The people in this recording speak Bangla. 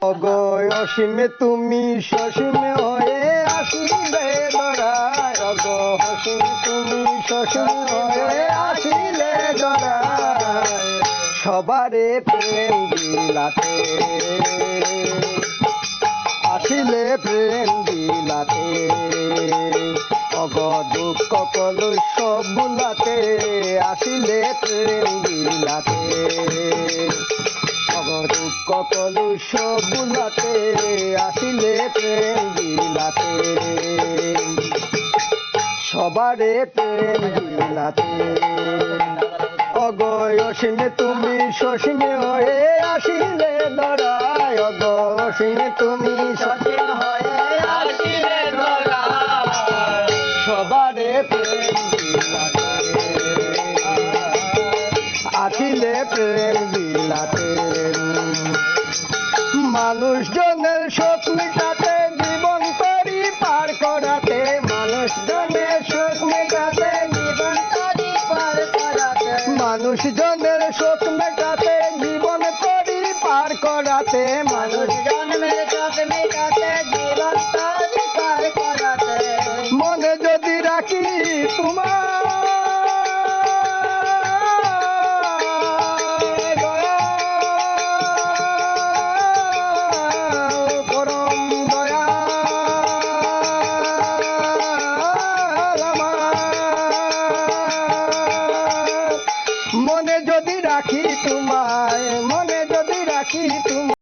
অগয় অসীমে তুমি সসীমে হয়ে আসিলে ধরায়, অগ অসীমে তুমি সসীমে হয়ে আসিলে ধরায়, সবারে প্রেম বিলাতে আসিলে প্রেম বিলাতে, অগ দুঃখ কলুষ বুলাতে আসিলে প্রেম বিলাতে, অগ দুঃখ কলুষ বুলাতে আসিলে প্রেম বিলাতে, সবারে প্রেম বিলাতে। অগয় অসীমে তুমি সসীমে হয়ে আসিলে ধরায়, অগ অসীমে তুমি সসীম হয়ে আসিলে ধরায়, সবারে প্রেম বিলাতে আসিলে প্রেম বিলাতে। মানুষজনের শোক মেটাতে জীবন তরি পার করাতে, মানুষজনের শোক মেটাতে জীবন তরি পার করাতে, মানুষজনের শোক মেটাতে জীবন তরি পার করাতে, মানুষজনের শোক মেটাতে জীবন তরি পার করাতে, মনে যদি রাখি তোমার